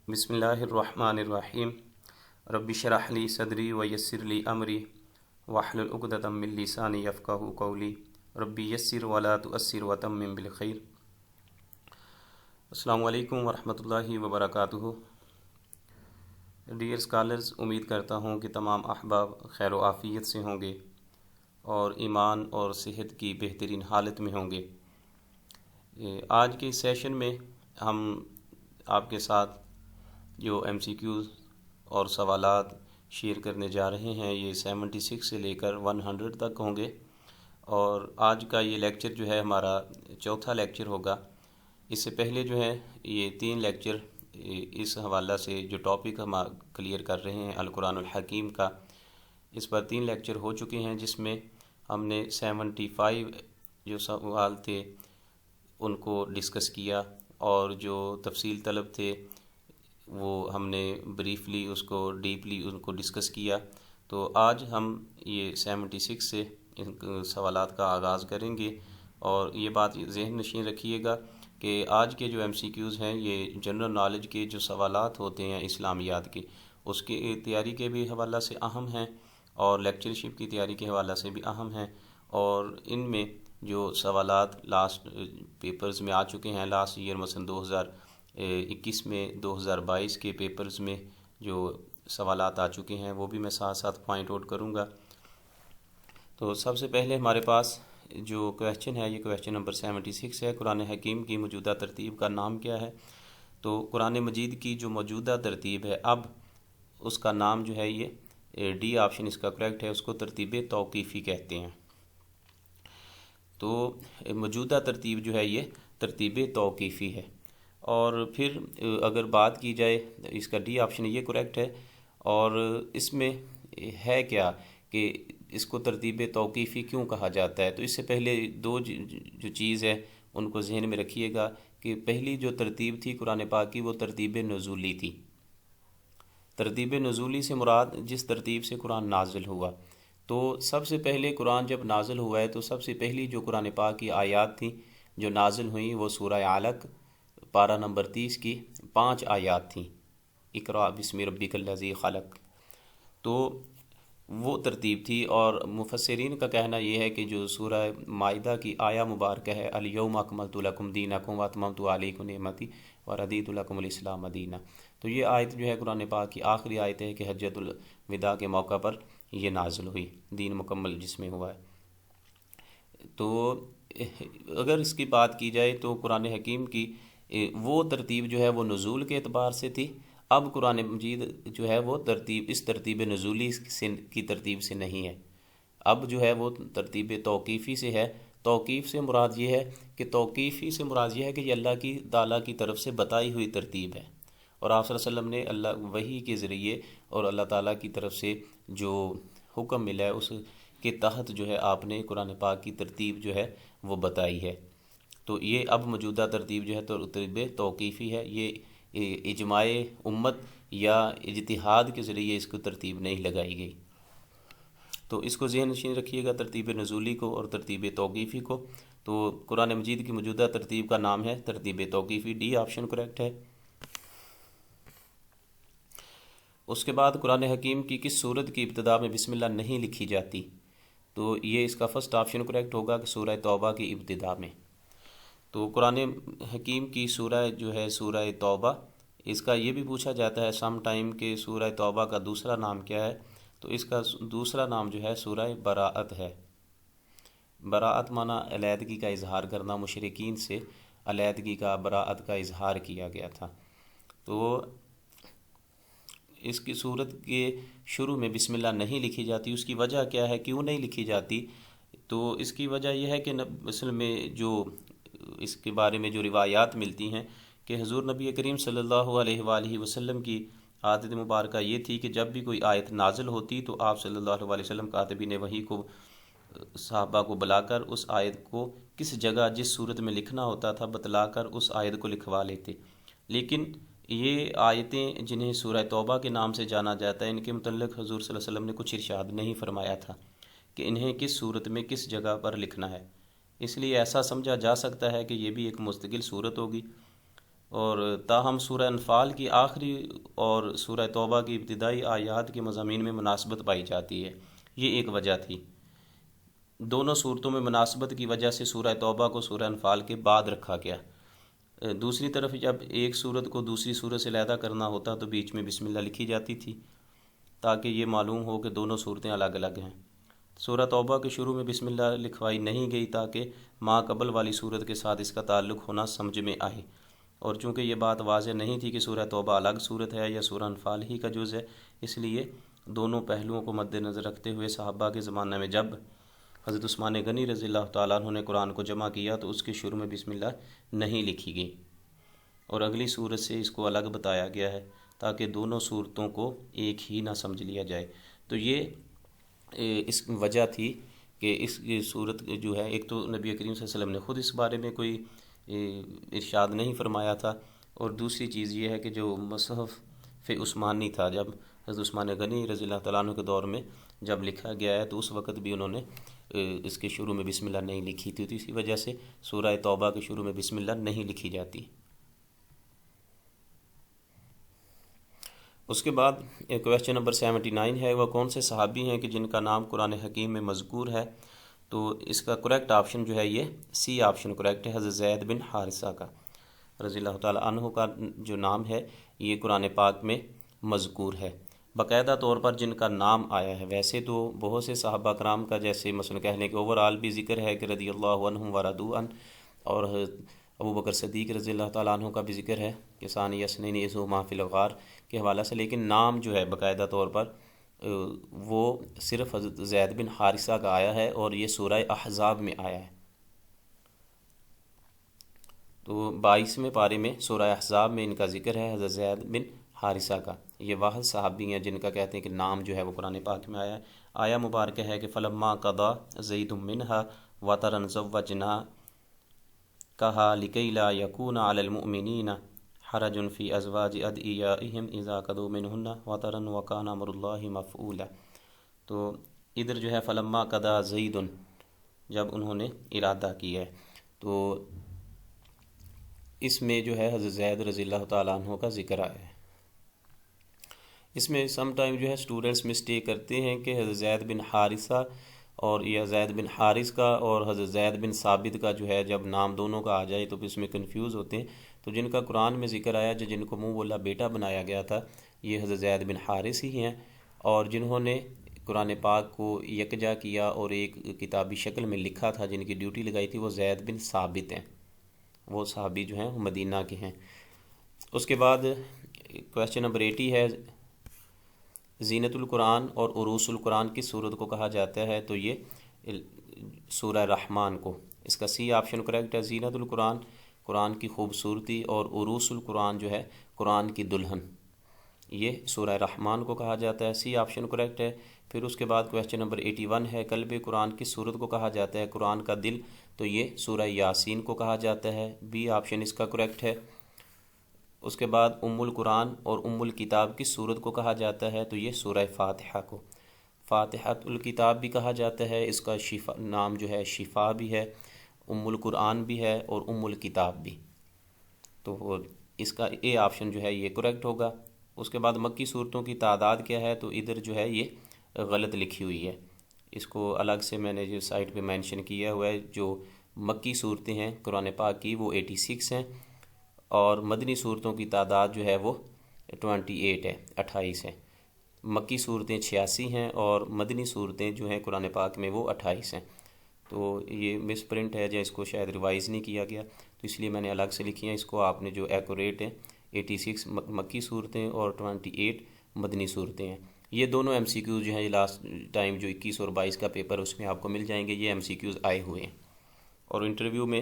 بسم اللہ الرحمن الرحیم رب اشرح لی صدری ویسر لی امری واحلل عقدۃ من لسانی یفقہوا قولی رب یسر ولا تؤثر وتمم بالخیر۔ السلام علیکم ورحمۃ اللہ وبرکاتہ۔ ڈیئر اسکالرز، امید کرتا ہوں کہ تمام احباب خیر و عافیت سے ہوں گے اور ایمان اور صحت کی بہترین حالت میں ہوں گے۔ آج کے سیشن میں ہم آپ کے ساتھ جو ایم سی کیوز اور سوالات شیئر کرنے جا رہے ہیں یہ 76 سے لے کر 100 تک ہوں گے، اور آج کا یہ لیکچر جو ہے ہمارا چوتھا لیکچر ہوگا۔ اس سے پہلے جو ہے یہ 3 لیکچر اس حوالہ سے جو ٹاپک ہم کلیئر کر رہے ہیں القرآن الحکیم کا، اس پر 3 لیکچر ہو چکے ہیں، جس میں ہم نے 75 جو سوال تھے ان کو ڈسکس کیا، اور جو تفصیل طلب تھے وہ ہم نے بریفلی اس کو ڈیپلی ان کو ڈسکس کیا۔ تو آج ہم یہ 76 سے ان سوالات کا آغاز کریں گے، اور یہ بات ذہن نشین رکھیے گا کہ آج کے جو ایم سی کیوز ہیں یہ جنرل نالج کے جو سوالات ہوتے ہیں اسلامیات کے، اس کی تیاری کے بھی حوالہ سے اہم ہیں، اور لیکچرشپ کی تیاری کے حوالہ سے بھی اہم ہیں، اور ان میں جو سوالات لاسٹ پیپرز میں آ چکے ہیں، لاسٹ ایئر مثلا 2021 میں 2022 کے پیپرز میں جو سوالات آ چکے ہیں وہ بھی میں ساتھ ساتھ پوائنٹ آؤٹ کروں گا۔ تو سب سے پہلے ہمارے پاس جو کویشچن ہے یہ کویشچن نمبر 76 ہے، قرآن حکیم کی موجودہ ترتیب کا نام کیا ہے؟ تو قرآن مجید کی جو موجودہ ترتیب ہے اب اس کا نام جو ہے یہ ڈی آپشن اس کا کریکٹ ہے، اس کو ترتیب توقیفی کہتے ہیں۔ تو موجودہ ترتیب جو ہے یہ ترتیب توقیفی ہے، اور پھر اگر بات کی جائے اس کا ڈی آپشن یہ کریکٹ ہے، اور اس میں ہے کیا کہ اس کو ترتیب توقیفی کیوں کہا جاتا ہے؟ تو اس سے پہلے دو جو چیز ہے ان کو ذہن میں رکھیے گا کہ پہلی جو ترتیب تھی قرآن پاک کی وہ ترتیب نزولی تھی۔ ترتیب نزولی سے مراد جس ترتیب سے قرآن نازل ہوا، تو سب سے پہلے قرآن جب نازل ہوا ہے تو سب سے پہلی جو قرآن پاک کی آیات تھیں جو نازل ہوئیں وہ سورہ علق پارہ نمبر 30 کی 5 آیات تھیں، اقرأ بسم ربک الذی خلق۔ تو وہ ترتیب تھی، اور مفسرین کا کہنا یہ ہے کہ جو سورہ مائدہ کی آیہ مبارکہ ہے الیوم اکملت لکم دینکم واتممت علیکم نعمتی وردیت لکم الاسلام دینہ، تو یہ آیت جو ہے قرآن پاک کی آخری آیت ہے کہ حجۃ الوداع کے موقع پر یہ نازل ہوئی، دین مکمل جس میں ہوا ہے۔ تو اگر اس کی بات کی جائے تو قرآن حکیم کی وہ ترتیب جو ہے وہ نزول کے اعتبار سے تھی، اب قرآن مجید جو ہے وہ ترتیب اس ترتیب نزولی کی ترتیب سے نہیں ہے، اب جو ہے وہ ترتیب توقیفی سے ہے۔ توقیف سے مراد یہ ہے کہ توقیفی سے مراد یہ ہے کہ یہ اللہ کی تعالیٰ کی طرف سے بتائی ہوئی ترتیب ہے، اور آپ صلی اللہ علیہ وسلم نے اللہ وحی کے ذریعے اور اللہ تعالیٰ کی طرف سے جو حکم ملا ہے اس کے تحت جو ہے آپ نے قرآن پاک کی ترتیب جو ہے وہ بتائی ہے۔ تو یہ اب موجودہ ترتیب جو ہے تو ترتیب توقیفی ہے، یہ اجماع امت یا اجتہاد کے ذریعے اس کو ترتیب نہیں لگائی گئی۔ تو اس کو ذہن نشین رکھیے گا ترتیب نزولی کو اور ترتیب توقیفی کو۔ تو قرآن مجید کی موجودہ ترتیب کا نام ہے ترتیب توقیفی، ڈی آپشن کریکٹ ہے۔ اس کے بعد قرآن حکیم کی کس سورت کی ابتدا میں بسم اللہ نہیں لکھی جاتی؟ تو یہ اس کا فرسٹ آپشن کریکٹ ہوگا کہ سورہ توبہ کی ابتدا میں۔ تو قرآن حکیم کی سورہ جو ہے سورہ توبہ، اس کا یہ بھی پوچھا جاتا ہے سم ٹائم کہ سورہ توبہ کا دوسرا نام کیا ہے؟ تو اس کا دوسرا نام جو ہے سورہ براءت ہے۔ براءت معنی علیحدگی کا اظہار کرنا، مشرکین سے علیحدگی کا براءت کا اظہار کیا گیا تھا۔ تو اس کی صورت کے شروع میں بسم اللہ نہیں لکھی جاتی، اس کی وجہ کیا ہے، کیوں نہیں لکھی جاتی؟ تو اس کی وجہ یہ ہے کہ اصل میں جو اس کے بارے میں جو روایات ملتی ہیں کہ حضور نبی کریم صلی اللہ علیہ وآلہ وسلم کی عادت مبارکہ یہ تھی کہ جب بھی کوئی آیت نازل ہوتی تو آپ صلی اللہ علیہ وسلم کاتبین وحی کو صحابہ کو بلا کر اس آیت کو کس جگہ جس صورت میں لکھنا ہوتا تھا بتلا کر اس آیت کو لکھوا لیتے۔ لیکن یہ آیتیں جنہیں سورہ توبہ کے نام سے جانا جاتا ہے، ان کے متعلق حضور صلی اللہ علیہ وسلم نے کچھ ارشاد نہیں فرمایا تھا کہ انہیں کس صورت میں کس جگہ پر لکھنا ہے، اس لیے ایسا سمجھا جا سکتا ہے کہ یہ بھی ایک مستقل صورت ہوگی۔ اور تاہم سورہ انفال کی آخری اور سورہ توبہ کی ابتدائی آیات کے مضامین میں مناسبت پائی جاتی ہے۔ یہ ایک وجہ تھی۔ دونوں صورتوں میں مناسبت کی وجہ سے سورہ توبہ کو سورہ انفال کے بعد رکھا گیا۔ دوسری طرف جب ایک صورت کو دوسری صورت سے علیحدہ کرنا ہوتا تو بیچ میں بسم اللہ لکھی جاتی تھی تاکہ یہ معلوم ہو کہ دونوں صورتیں الگ الگ ہیں۔ سورہ توبہ کے شروع میں بسم اللہ لکھوائی نہیں گئی تاکہ ما قبل والی صورت کے ساتھ اس کا تعلق ہونا سمجھ میں آئے، اور چونکہ یہ بات واضح نہیں تھی کہ سورہ توبہ الگ صورت ہے یا سورہ انفال ہی کا جز ہے، اس لیے دونوں پہلوؤں کو مد نظر رکھتے ہوئے صحابہ کے زمانہ میں جب حضرت عثمان غنی رضی اللہ تعالیٰ عنہ نے قرآن کو جمع کیا تو اس کے شروع میں بسم اللہ نہیں لکھی گئی، اور اگلی صورت سے اس کو الگ بتایا گیا ہے تاکہ دونوں صورتوں کو ایک ہی نہ سمجھ لیا جائے۔ تو یہ اس وجہ تھی کہ اس صورت جو ہے، ایک تو نبی کریم صلی اللہ علیہ وسلم نے خود اس بارے میں کوئی ارشاد نہیں فرمایا تھا، اور دوسری چیز یہ ہے کہ جو مصحف عثمانی تھا، جب حضرت عثمان غنی رضی اللہ تعالیٰ عنہ کے دور میں جب لکھا گیا ہے تو اس وقت بھی انہوں نے اس کے شروع میں بسم اللہ نہیں لکھی تھی، تو اسی وجہ سے سورہ توبہ کے شروع میں بسم اللہ نہیں لکھی جاتی۔ اس کے بعد کویسچن نمبر 79 ہے، وہ کون سے صحابی ہیں کہ جن کا نام قرآن حکیم میں مذکور ہے؟ تو اس کا کریکٹ آپشن جو ہے یہ سی آپشن کریکٹ ہے، حضرت زید بن حارثہ کا رضی اللہ تعالیٰ عنہ کا جو نام ہے یہ قرآن پاک میں مذکور ہے باقاعدہ طور پر جن کا نام آیا ہے۔ ویسے تو بہت سے صحابہ کرام کا، جیسے مثلا کہہ لیں کہ اوورآل بھی ذکر ہے کہ رضی اللہ عنہم ورضوا عنہ، اور ابو بکر صدیق رضی اللہ تعالیٰ عنہ کا بھی ذکر ہے کہ ثانی اثنین اذ ھما فی الغار کے حوالہ سے، لیکن نام جو ہے باقاعدہ طور پر وہ صرف حضرت زید بن حارثہ کا آیا ہے، اور یہ سورہ احزاب میں آیا ہے۔ تو 22ویں پارے میں سورہ احزاب میں ان کا ذکر ہے، حضرت زید بن حارثہ کا۔ یہ واحد صحابی ہیں جن کا کہتے ہیں کہ نام جو ہے وہ قرآن پاک میں آیا ہے۔ آیا مبارکہ ہے کہ فلما قضى زید منها وطرا زوجنا کہا لکی لا یکون علی المؤمنین حرج فی ازواج ادعیائہم اذا قضوا منہن وطرا وکان امر اللہ مفعولا۔ تو ادھر جو ہے فلما قضى زید، جب انہوں نے ارادہ کیا ہے، تو اس میں جو ہے حضرت زید رضی اللہ تعالیٰ عنہ کا ذکر آیا ہے۔ اس میں سم ٹائم جو ہے اسٹوڈنٹس مسٹیک کرتے ہیں کہ حضرت زید بن حارثہ اور یا زید بن حارث کا اور حضرت زید بن ثابت کا جو ہے جب نام دونوں کا آ جائے تو پھر اس میں کنفیوز ہوتے ہیں۔ تو جن کا قرآن میں ذکر آیا، جن کو منہ بولا بیٹا بنایا گیا تھا، یہ حضرت زید بن حارث ہی ہیں، اور جنہوں نے قرآن پاک کو یکجا کیا اور ایک کتابی شکل میں لکھا تھا، جن کی ڈیوٹی لگائی تھی، وہ زید بن ثابت ہیں، وہ صحابی جو ہیں وہ مدینہ کے ہیں۔ اس کے بعد کویسچن نمبر 80 ہے، زینت القرآن اور عروس القرآن کس صورت کو کہا جاتا ہے؟ تو یہ سورہ رحمان کو۔ اس کا سی آپشن کریکٹ ہے، زینت القرآن قرآن کی خوبصورتی، اور عروس القرآن جو ہے قرآن کی دلہن، یہ سورہ رحمان کو کہا جاتا ہے، سی آپشن کریکٹ ہے۔ پھر اس کے بعد کویسچن نمبر 81 ہے، قلب قرآن کس صورت کو کہا جاتا ہے؟ قرآن کا دل، تو یہ سورہ یاسین کو کہا جاتا ہے، بی آپشن اس کا کریکٹ ہے۔ اس کے بعد ام القرآن اور ام الکتاب کس صورت کو کہا جاتا ہے؟ تو یہ سورہ فاتحہ کو، فاتحۃ الکتاب بھی کہا جاتا ہے، اس کا شفا نام جو ہے شفا بھی ہے، ام القرآن بھی ہے اور ام الکتاب بھی، تو اس کا اے آپشن جو ہے یہ کریکٹ ہوگا۔ اس کے بعد مکی صورتوں کی تعداد کیا ہے؟ تو ادھر جو ہے یہ غلط لکھی ہوئی ہے، اس کو الگ سے میں نے جو سائٹ پہ مینشن کیا ہوا ہے۔ جو مکی صورتیں ہیں قرآن پاک کی وہ 86 ہیں، اور مدنی صورتوں کی تعداد جو ہے وہ 28 ہے، 28 ہے۔ مکی صورتیں 86 ہیں اور مدنی صورتیں جو ہیں قرآن پاک میں وہ 28 ہیں۔ تو یہ مس پرنٹ ہے، یا اس کو شاید ریوائز نہیں کیا گیا، تو اس لیے میں نے الگ سے لکھی ہیں۔ اس کو آپ نے جو ایکوریٹ ہے 86 مکی صورتیں اور 28 مدنی صورتیں ہیں۔ یہ دونوں ایم سی کیوز جو ہیں لاسٹ ٹائم جو 21 اور 22 کا پیپر اس میں آپ کو مل جائیں گے، یہ ایم سی کیوز آئے ہوئے ہیں۔ اور انٹرویو میں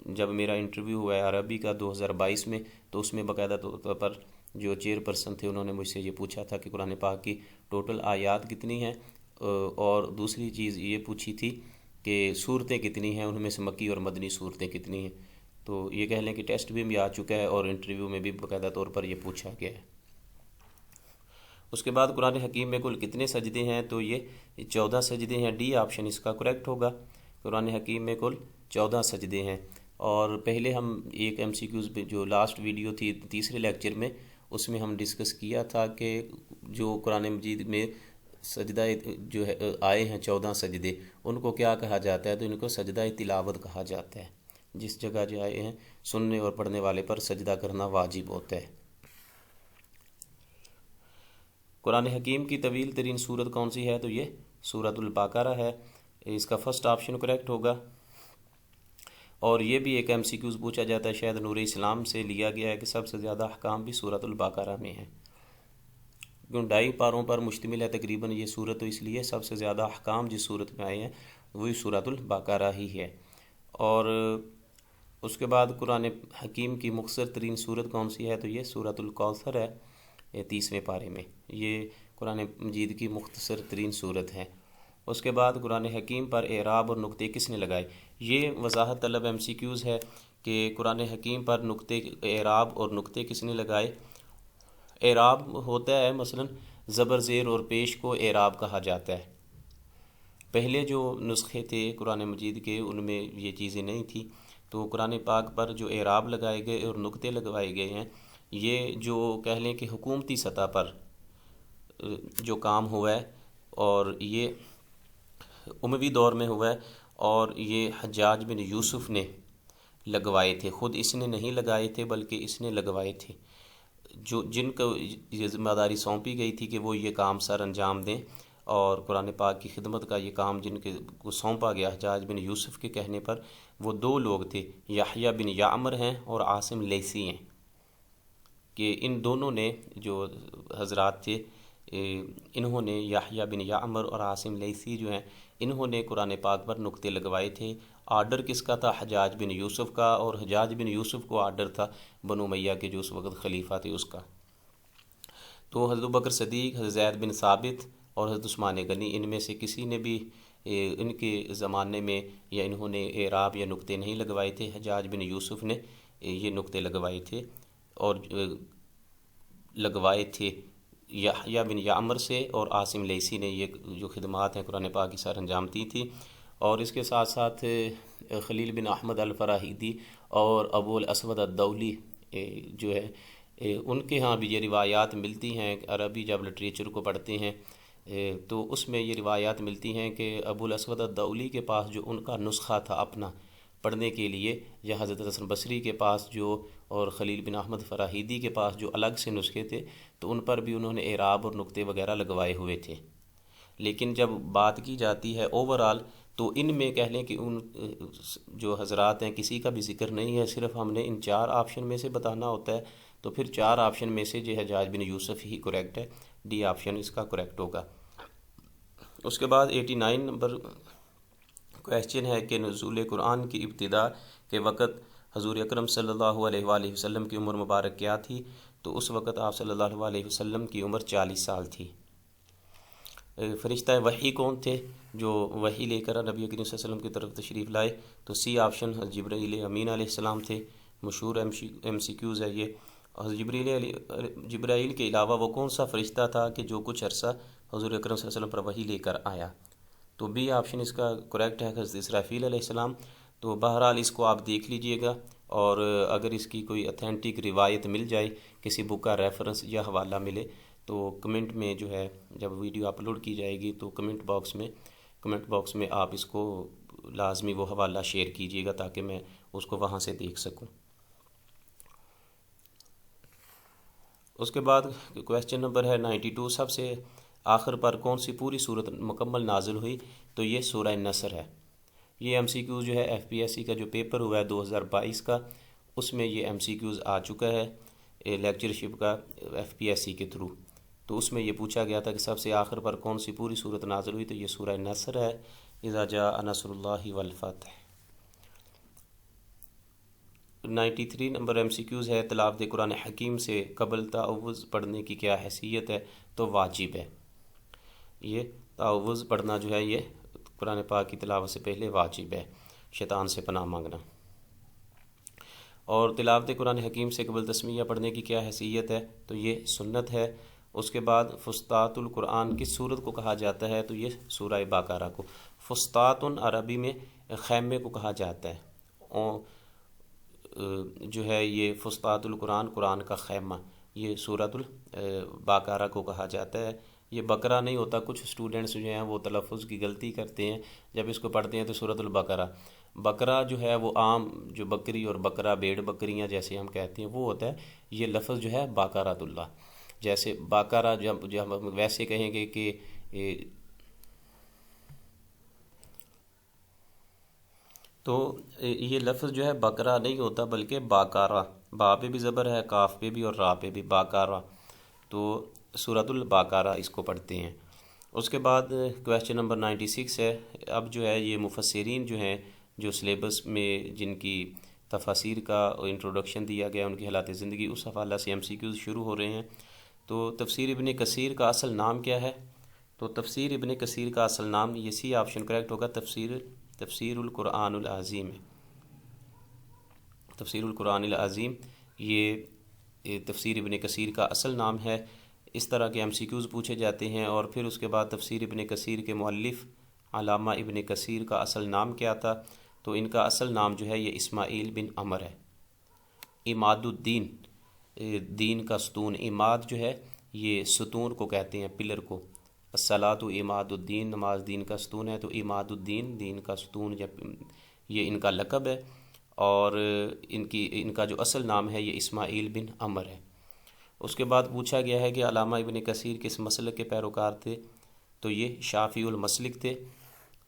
جب میرا انٹرویو ہوا ہے عربی کا 2022 میں، تو اس میں باقاعدہ طور پر جو چیئر پرسن تھے انہوں نے مجھ سے یہ پوچھا تھا کہ قرآن پاک کی ٹوٹل آیات کتنی ہیں، اور دوسری چیز یہ پوچھی تھی کہ صورتیں کتنی ہیں، ان میں سے مکی اور مدنی صورتیں کتنی ہیں۔ تو یہ کہہ لیں کہ ٹیسٹ بھی آ چکا ہے اور انٹرویو میں بھی باقاعدہ طور پر یہ پوچھا گیا ہے۔ اس کے بعد قرآن حکیم میں کل کتنے سجدے ہیں؟ تو یہ 14 سجدے ہیں، ڈی آپشن اس کا کریکٹ ہوگا۔ قرآن حکیم میں کل 14 سجدے ہیں، اور پہلے ہم ایک MC پہ جو لاسٹ ویڈیو تھی تیسرے لیکچر میں، اس میں ہم ڈسکس کیا تھا کہ جو قرآن مجید میں سجدہ جو ہے آئے ہیں 14 سجدے، ان کو کیا کہا جاتا ہے؟ تو ان کو سجدہ تلاوت کہا جاتا ہے۔ جس جگہ جو آئے ہیں سننے اور پڑھنے والے پر سجدہ کرنا واجب ہوتا ہے۔ قرآن حکیم کی طویل ترین سورت کون سی ہے؟ تو یہ سورۃ البقرہ ہے، اس کا فرسٹ آپشن کریکٹ ہوگا۔ اور یہ بھی ایک MCQ پوچھا جاتا ہے، شاید نور اسلام سے لیا گیا ہے کہ سب سے زیادہ احکام بھی سورۃ البقرہ میں ہیں، کیوں 2.5 پاروں پر مشتمل ہے تقریباً یہ سورت، تو اس لیے سب سے زیادہ احکام جس سورت میں آئے ہیں وہی سورۃ البقرہ ہی ہے۔ اور اس کے بعد قرآن حکیم کی مختصر ترین سورت کون سی ہے؟ تو یہ سورۃ الکوثر ہے، 30ویں پارے میں، یہ قرآن مجید کی مختصر ترین سورت ہے۔ اس کے بعد قرآن حکیم پر اعراب اور نقطے کس نے لگائے؟ یہ وضاحت طلب MCQs ہے کہ قرآن حکیم پر نقطے اعراب اور نقطے کس نے لگائے۔ اعراب ہوتا ہے مثلا زبر زیر اور پیش کو اعراب کہا جاتا ہے۔ پہلے جو نسخے تھے قرآن مجید کے ان میں یہ چیزیں نہیں تھیں، تو قرآن پاک پر جو اعراب لگائے گئے اور نقطے لگوائے گئے ہیں، یہ جو کہہ لیں کہ حکومتی سطح پر جو کام ہوا ہے، اور یہ اموی دور میں ہوا ہے، اور یہ حجاج بن یوسف نے لگوائے تھے، خود اس نے نہیں لگائے تھے بلکہ اس نے لگوائے تھے۔ جن کو یہ ذمہ داری سونپی گئی تھی کہ وہ یہ کام سر انجام دیں، اور قرآن پاک کی خدمت کا یہ کام جن کے کو سونپا گیا حجاج بن یوسف کے کہنے پر، وہ 2 لوگ تھے، یحییٰ بن یعمر ہیں اور عاصم لیثی ہیں، کہ ان دونوں نے جو حضرات تھے، انہوں نے یحییٰ بن یعمر اور عاصم لیثی جو ہیں، انہوں نے قرآن پاک پر نقطے لگوائے تھے۔ آرڈر کس کا تھا؟ حجاج بن یوسف کا، اور حجاج بن یوسف کو آرڈر تھا بنو امیہ کے جو اس وقت خلیفہ تھے اس کا۔ تو حضرت بکر صدیق، حضرت زید بن ثابت اور حضرت عثمان غنی، ان میں سے کسی نے بھی ان کے زمانے میں یا انہوں نے اعراب یا نقطے نہیں لگوائے تھے۔ حجاج بن یوسف نے یہ نقطے لگوائے تھے، اور لگوائے تھے یحییٰ بن یعمر سے، اور عاصم لیثی نے یہ جو خدمات ہیں قرآن پاک کی سر انجام دی تھی۔ اور اس کے ساتھ ساتھ خلیل بن احمد الفراہیدی اور ابو الاسود الدولی جو ہے، ان کے ہاں بھی یہ روایات ملتی ہیں۔ عربی جب لٹریچر کو پڑھتے ہیں تو اس میں یہ روایات ملتی ہیں کہ ابو الاسود الدولی کے پاس جو ان کا نسخہ تھا اپنا پڑھنے کے لیے، یا حضرت حسن بصری کے پاس جو، اور خلیل بن احمد فراہیدی کے پاس جو الگ سے نسخے تھے، تو ان پر بھی انہوں نے اعراب اور نقطے وغیرہ لگوائے ہوئے تھے۔ لیکن جب بات کی جاتی ہے اوورآل، تو ان میں کہہ لیں کہ ان جو حضرات ہیں کسی کا بھی ذکر نہیں ہے، صرف ہم نے ان 4 آپشن میں سے بتانا ہوتا ہے، تو پھر 4 آپشن میں سے جو حجاج بن یوسف ہی کریکٹ ہے، ڈی آپشن اس کا کریکٹ ہوگا۔ اس کے بعد 89 نمبر کویسچن ہے کہ نزول قرآن کی ابتدا کے وقت حضور اکرم صلی اللہ علیہ وآلہ وسلم کی عمر مبارک کیا تھی؟ تو اس وقت آپ صلی اللہ علیہ وسلم کی عمر 40 سال تھی۔ فرشتہ وحی کون تھے جو وحی لے کر نبی کریم صلی اللہ علیہ وسلم کی طرف تشریف لائے؟ تو سی آپشن حضرت جبرائیل امین علیہ السلام تھے، مشہور MCQs ہے یہ۔ حضرت جبرائیل کے علاوہ وہ کون سا فرشتہ تھا کہ جو کچھ عرصہ حضور اکرم صلی اللہ علیہ وسلم پر وحی لے کر آیا؟ تو بی آپشن اس کا کریکٹ ہے، حضرت اسرافیل علیہ السلام۔ تو بہرحال اس کو آپ دیکھ لیجئے گا، اور اگر اس کی کوئی اتھینٹک روایت مل جائے، کسی بک کا ریفرنس یا حوالہ ملے، تو کمنٹ میں جو ہے جب ویڈیو اپلوڈ کی جائے گی تو کمنٹ باکس میں آپ اس کو لازمی وہ حوالہ شیئر کیجئے گا تاکہ میں اس کو وہاں سے دیکھ سکوں۔ اس کے بعد کویسچن نمبر ہے 92، سب سے آخر پر کون سی پوری صورت مکمل نازل ہوئی؟ تو یہ سورہ نصر ہے۔ یہ MCQ جو ہے FPSC کا جو پیپر ہوا ہے 2022 کا، اس میں یہ MCQs آ چکا ہے لیکچرشپ کا FPSC کے تھرو۔ تو اس میں یہ پوچھا گیا تھا کہ سب سے آخر پر کون سی پوری صورت نازل ہوئی؟ تو یہ سورہ نصر ہے، اذا جاء نصر اللہ والفتح۔ 93 نمبر MCQs ہے، تلاوت قرآن حکیم سے قبل تعوذ پڑھنے کی کیا حیثیت ہے؟ تو واجب ہے۔ یہ تعوذ پڑھنا جو ہے یہ قرآن پاک کی تلاوت سے پہلے واجب ہے، شیطان سے پناہ مانگنا۔ اور تلاوت قرآن حکیم سے قبل تسمیہ پڑھنے کی کیا حیثیت ہے؟ تو یہ سنت ہے۔ اس کے بعد فسطاط القرآن کس سورت کو کہا جاتا ہے؟ تو یہ سورہ بقرہ کو۔ فسطاط عربی میں خیمے کو کہا جاتا ہے، جو ہے یہ فسطاط القرآن، قرآن کا خیمہ، یہ سورۃ البقرہ کو کہا جاتا ہے۔ یہ بقرہ نہیں ہوتا، کچھ اسٹوڈنٹس جو ہیں وہ تلفظ کی غلطی کرتے ہیں، جب اس کو پڑھتے ہیں تو سورۃ البقرہ۔ بقرہ جو ہے وہ عام جو بکری اور بکرا، بھیڑ بکریاں جیسے ہم کہتے ہیں وہ ہوتا ہے، یہ لفظ جو ہے بقرۃ اللہ، جیسے بقرہ جب ہم ویسے کہیں گے کہ تو یہ لفظ جو ہے بقرہ نہیں ہوتا بلکہ باقارہ، با پہ بھی زبر ہے، کاف پہ بھی اور را پہ بھی، باقارہ، تو سورۃ البقرہ اس کو پڑھتے ہیں۔ اس کے بعد کویسچن نمبر 96 ہے۔ اب جو ہے یہ مفسرین جو ہیں، جو سلیبس میں جن کی تفاسیر کا انٹروڈکشن دیا گیا، ان کی حالات زندگی، اس حوالہ سے MCQs شروع ہو رہے ہیں۔ تو تفسیر ابن کثیر کا اصل نام کیا ہے؟ تو تفسیر ابن کثیر کا اصل نام، یہ سی آپشن کریکٹ ہوگا، تفسیر القرآن العظیم ہے۔ تفسیر القرآن العظیم یہ تفسیر ابن کثیر کا اصل نام ہے۔ اس طرح کے MCQs پوچھے جاتے ہیں۔ اور پھر اس کے بعد تفسیر ابن کثیر کے مؤلف علامہ ابن کثیر کا اصل نام کیا تھا؟ تو ان کا اصل نام جو ہے یہ اسماعیل بن عمر ہے۔ عماد الدین، دین کا ستون، عماد جو ہے یہ ستون کو کہتے ہیں، پلر کو۔ الصلاۃ عماد الدین، نماز دین کا ستون ہے، تو عماد الدین دین کا ستون، یہ ان کا لقب ہے۔ اور ان کا جو اصل نام ہے یہ اسماعیل بن عمر ہے۔ اس کے بعد پوچھا گیا ہے کہ علامہ ابن کثیر کس مسلک کے پیروکار تھے؟ تو یہ شافعی المسلک تھے۔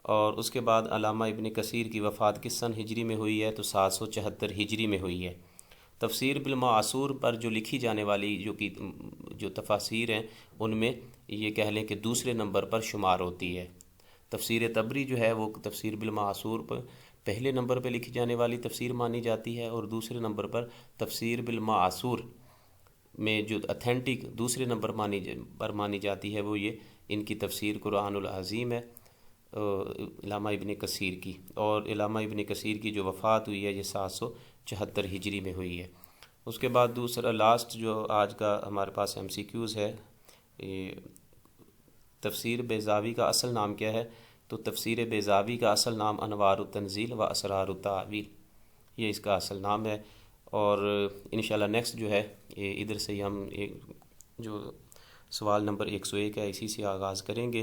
اور اس کے بعد علامہ ابن کثیر کی وفات کس سن ہجری میں ہوئی ہے؟ تو 774 ہجری میں ہوئی ہے۔ تفسیر بالمعاصور پر جو لکھی جانے والی جو تفاسیر ہیں، ان میں یہ کہہ لیں کہ دوسرے نمبر پر شمار ہوتی ہے۔ تفسیر طبری جو ہے وہ تفسیر بالمعاصور پر پہلے نمبر پہ لکھی جانے والی تفسیر مانی جاتی ہے، اور دوسرے نمبر پر تفسیر بالمعاصور میں جو اتھینٹک دوسرے نمبر پر مانی جاتی ہے وہ یہ ان کی تفسیر قرآن العظیم ہے، علامہ ابن کثیر کی۔ اور علامہ ابن کثیر کی جو وفات ہوئی ہے یہ 774 ہجری میں ہوئی ہے۔ اس کے بعد دوسرا لاسٹ جو آج کا ہمارے پاس MCQs ہے، تفسیر بیضاوی کا اصل نام کیا ہے؟ تو تفسیر بیضاوی کا اصل نام انوار التنزیل و اسرار التاویل، یہ اس کا اصل نام ہے۔ اور انشاءاللہ نیکسٹ جو ہے ادھر سے ہی ہم جو سوال نمبر 101 ہے اسی سے آغاز کریں گے۔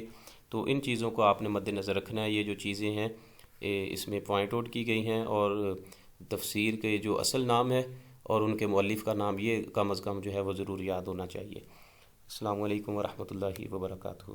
تو ان چیزوں کو آپ نے مد نظر رکھنا ہے، یہ جو چیزیں ہیں اس میں پوائنٹ آؤٹ کی گئی ہیں، اور تفسیر کے جو اصل نام ہے اور ان کے مؤلف کا نام یہ کم از کم جو ہے وہ ضرور یاد ہونا چاہیے۔ السلام علیکم ورحمۃ اللہ وبرکاتہ۔